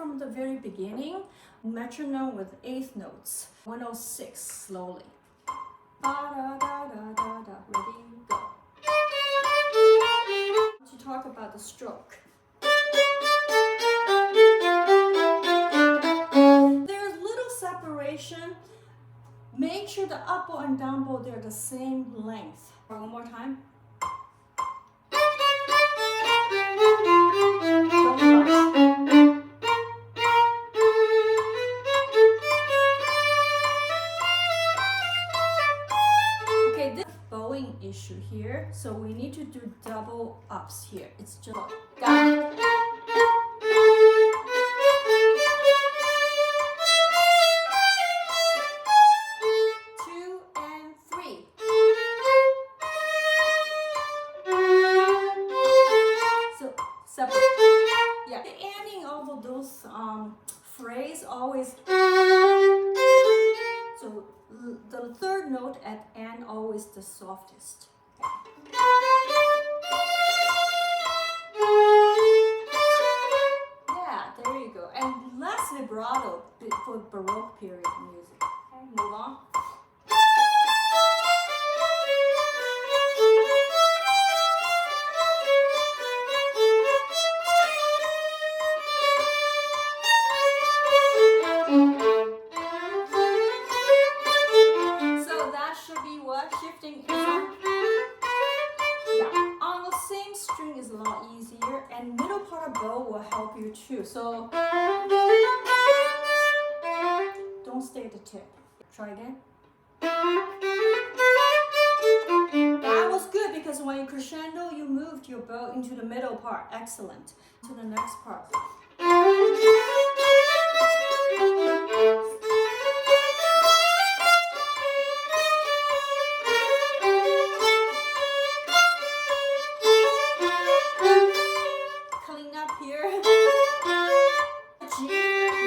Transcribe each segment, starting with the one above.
from the very beginning, metronome with eighth notes. 106 slowly. Da, da, da, da, da, da. Ready, go. To talk about the stroke. There's little separation. Make sure the up bow and down bow, they're the same length. One more time. Okay, this bowing issue here, so we need to do double ups here. It's just down. Yeah, ending all of those phrase always. So the third note at end always the softest. Yeah, there you go. And less vibrato for Baroque period music. Okay, move on. Shifting is on the same string is a lot easier, and middle part of bow will help you too. So don't stay at the tip. Try again. That was good because when you crescendo, you moved your bow into the middle part. Excellent. To the next part.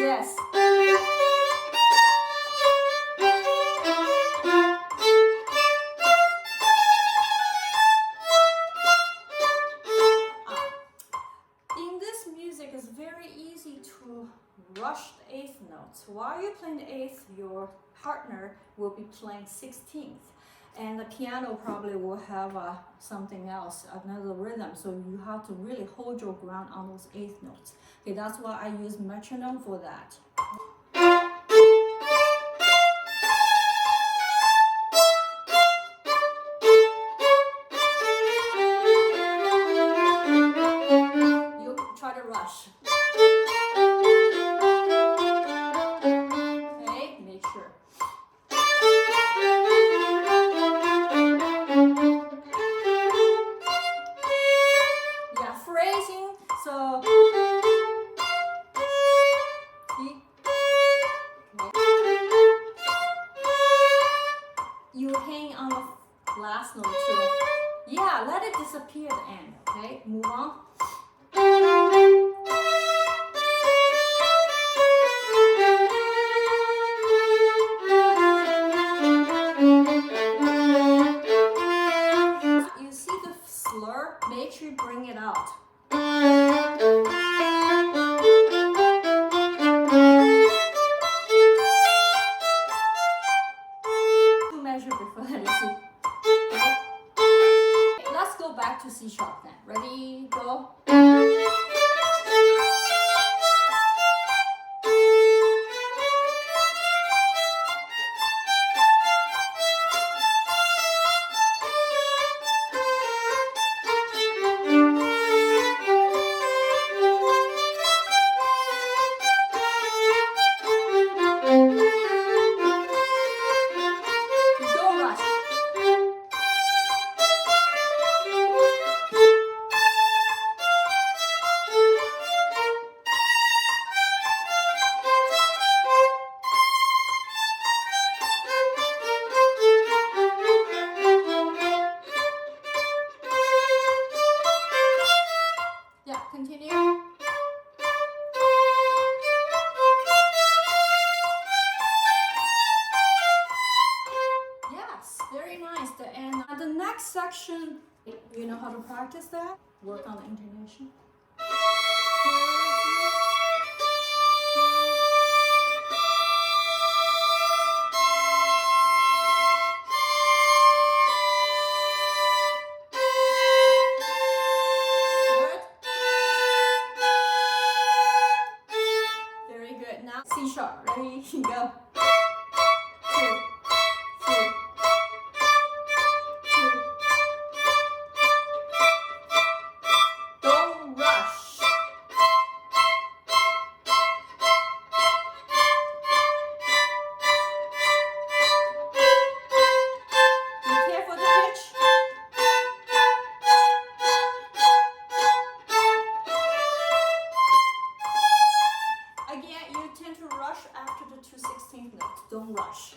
Yes. In this music, it's very easy to rush the eighth notes. While you're playing the eighth, your partner will be playing 16th. And the piano probably will have something else, another rhythm. So you have to really hold your ground on those eighth notes. Okay, that's why I use metronome for that. You try to rush. Okay, make sure. Yeah, phrasing. So. You hang on the last note too. Yeah, let it disappear at the end. Okay, move on. You see the slur? Make sure you bring it out. Back to C sharp then. Ready, go. section, you know how to practice that? Work on the intonation. C sharp. Ready? Go. 2, 3. 2. Don't rush. Be careful the pitch. Again, you tend to rush after the 2/16 note. Don't rush.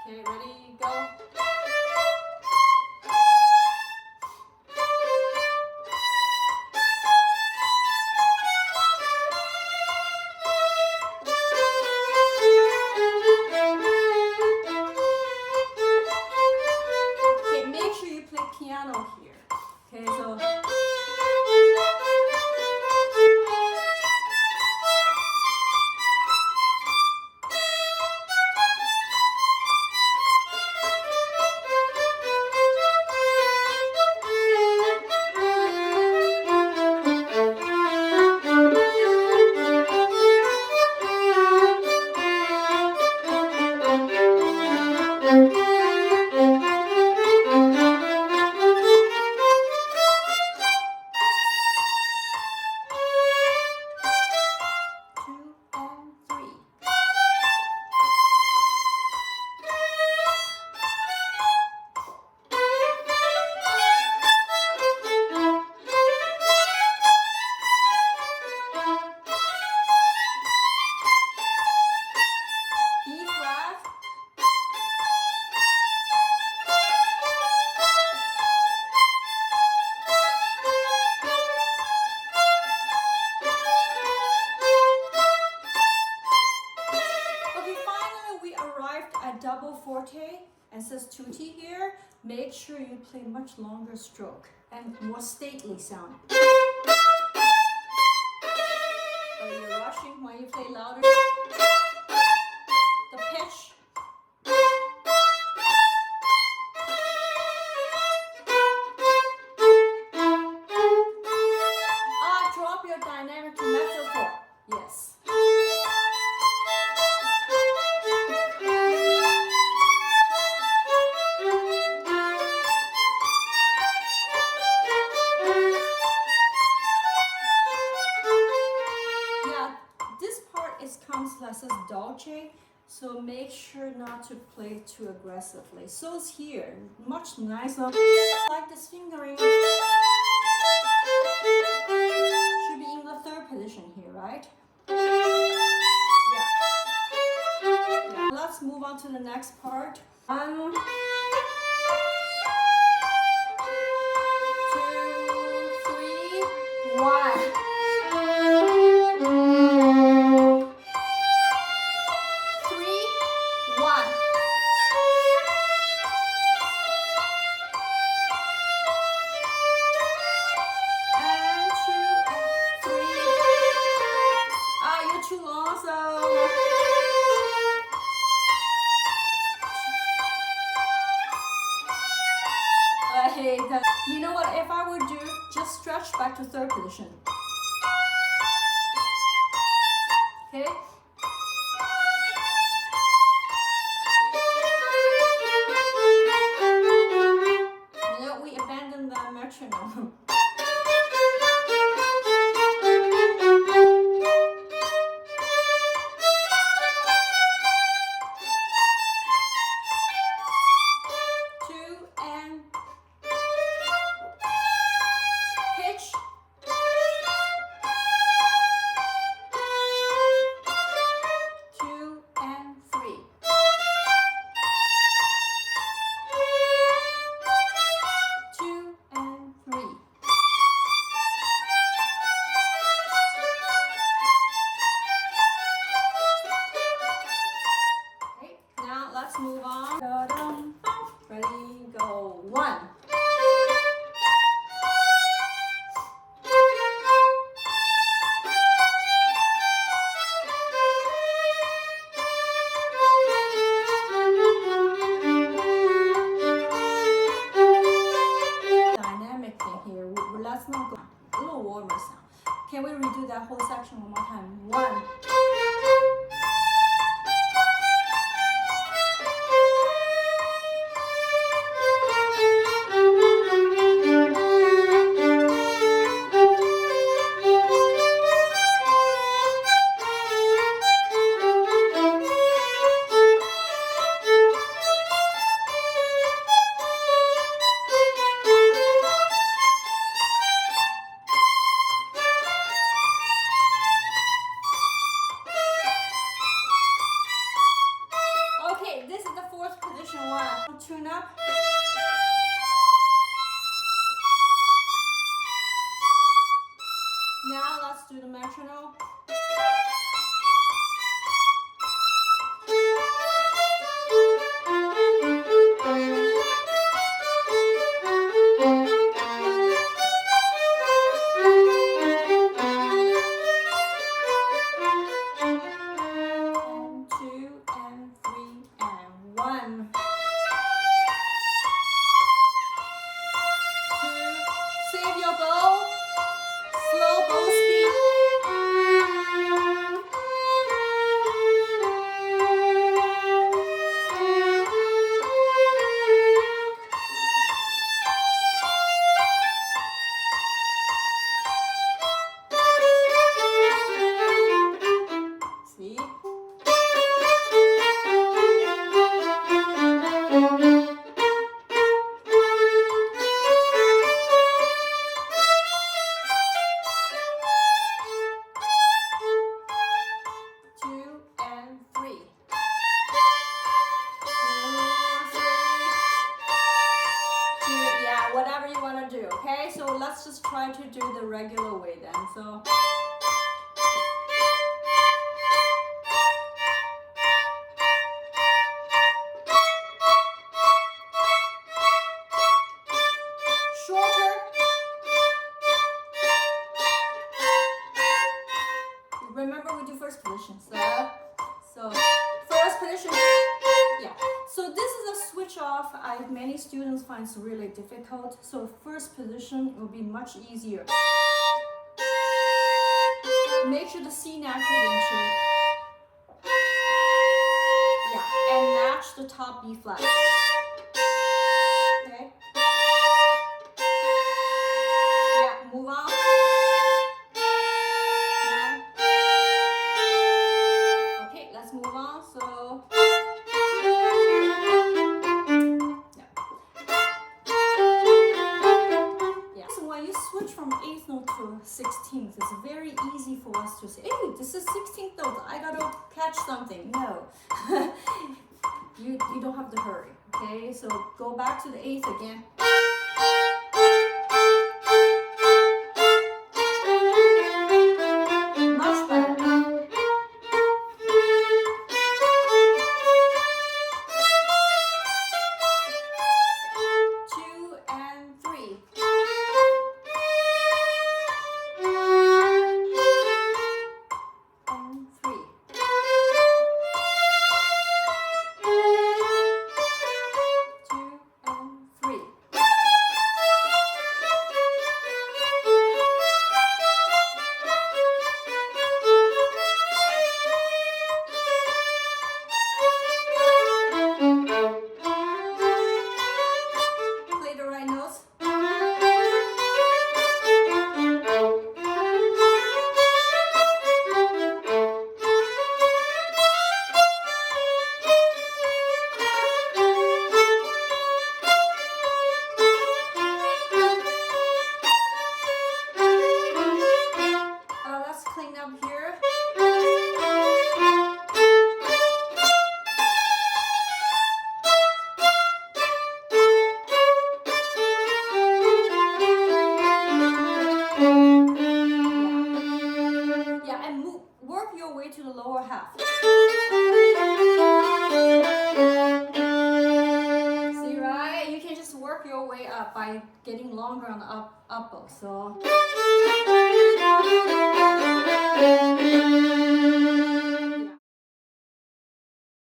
Okay, ready? Go. Okay, make sure you play piano here. Okay, so double forte and says tutti here. Make sure you play much longer stroke and more stately sound. But you're rushing when you play louder. The pitch. Drop your dynamic to mezzo 4. Yes. Says dolce, so make sure not to play too aggressively. So it's here, much nicer. Like this fingering. Should be in the third position here, right? Yeah. Let's move on to the next part. 1, 2, 3, 1. You know what, if I would do, just stretch back to third position. Okay? You know, we abandoned the metronome. Can we redo that whole section one more time? 1. Okay, this is the 4th position one. Tune up. Now let's do the metronome. And 2 and 3 and 1. 2. Save your bow. Slow bow speed. See? Whatever you want to do, okay? So let's just try to do the regular way then. So shorter. Remember we do first position. So first position. Yeah. So this is a switch off. Many students find it's really difficult. So first position will be much easier. Make sure the C natural into it. Yeah, and match the top B flat. Okay. Yeah, move on. Yeah. Okay, let's move on. So when you switch from 8th note to 16th, it's very easy for us to say, hey, this is 16th note, I gotta catch something. No, you don't have to hurry, okay? So go back to the 8th again. Much better. By getting longer on the up bow. So